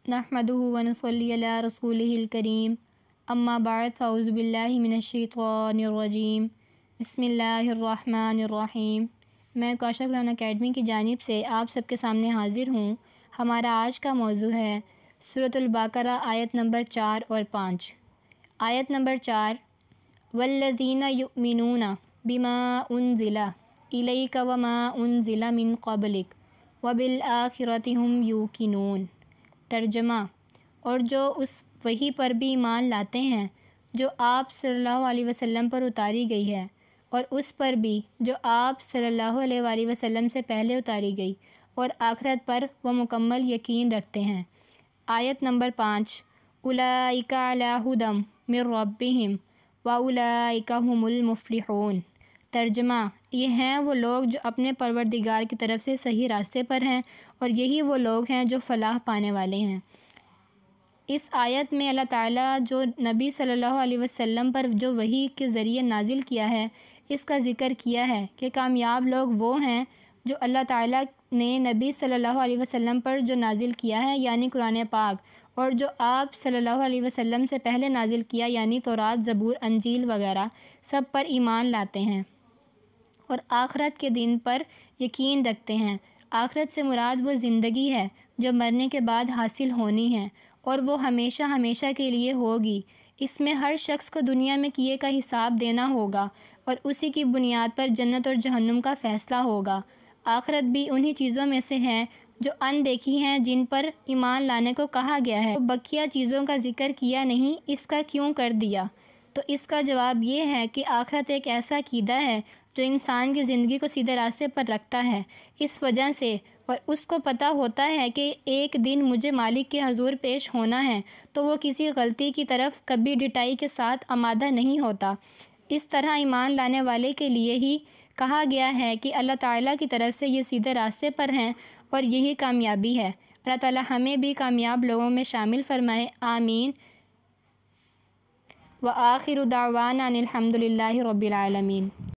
نحمدہ ونصلی علی رسولہ الکریم اما بعد فاعوذ باللہ من الشیطان الرجیم بسم اللہ الرحمن الرحیم۔ میں کوثر قرآن اکیڈمی کی جانب سے آپ سب کے سامنے حاضر ہوں۔ ہمارا آج کا موضوع ہے سورۃ البقرہ آیت نمبر 4 اور 5۔ آیت نمبر 4، والذین یؤمنون بما انزل الیک وما انزل من قبلک وبالآخرۃ ھم یوقنون۔ ترجمہ، اور جو اس وحی پر بھی ایمان لاتے ہیں جو آپ صلی اللہ علیہ وسلم پر اتاری گئی ہے، اور اس پر بھی جو آپ صلی اللہ علیہ وآلہ وسلم سے پہلے اتاری گئی، اور آخرت پر وہ مکمل یقین رکھتے ہیں۔ آیت نمبر 5، اولئک علی ھدی من ربہم واولئک ھم المفلحون۔ ترجمہ، یہ ہیں وہ لوگ جو اپنے پروردگار کی طرف سے صحیح راستے پر ہیں، اور یہی وہ لوگ ہیں جو فلاح پانے والے ہیں۔ اس آیت میں اللہ تعالیٰ جو نبی صلی اللہ علیہ وسلم پر جو وحی کے ذریعے نازل کیا ہے، اس کا ذکر کیا ہے کہ کامیاب لوگ وہ ہیں جو اللہ تعالیٰ نے نبی صلی اللہ علیہ وسلم پر جو نازل کیا ہے یعنی قرآن پاک، اور جو آپ صلی اللہ علیہ وسلم سے پہلے نازل کیا یعنی تورات، زبور، انجیل وغیرہ سب پر ایمان لاتے ہیں، اور آخرت کے دن پر یقین رکھتے ہیں۔ آخرت سے مراد وہ زندگی ہے جو مرنے کے بعد حاصل ہونی ہے، اور وہ ہمیشہ ہمیشہ کے لیے ہوگی۔ اس میں ہر شخص کو دنیا میں کیے کا حساب دینا ہوگا، اور اسی کی بنیاد پر جنت اور جہنم کا فیصلہ ہوگا۔ آخرت بھی انہی چیزوں میں سے ہیں جو ان دیکھی ہیں، جن پر ایمان لانے کو کہا گیا ہے۔ تو بقیہ چیزوں کا ذکر کیا نہیں، اس کا کیوں کر دیا؟ تو اس کا جواب یہ ہے کہ آخرت ایک ایسا عقیدہ ہے جو انسان کی زندگی کو سیدھے راستے پر رکھتا ہے، اس وجہ سے، اور اس کو پتہ ہوتا ہے کہ ایک دن مجھے مالک کے حضور پیش ہونا ہے، تو وہ کسی غلطی کی طرف کبھی ڈٹائی کے ساتھ آمادہ نہیں ہوتا۔ اس طرح ایمان لانے والے کے لیے ہی کہا گیا ہے کہ اللہ تعالیٰ کی طرف سے یہ سیدھے راستے پر ہیں، اور یہی کامیابی ہے۔ اللہ تعالیٰ ہمیں بھی کامیاب لوگوں میں شامل فرمائے، آمین۔ وآخر دعوانا ان الحمد للہ رب العالمین۔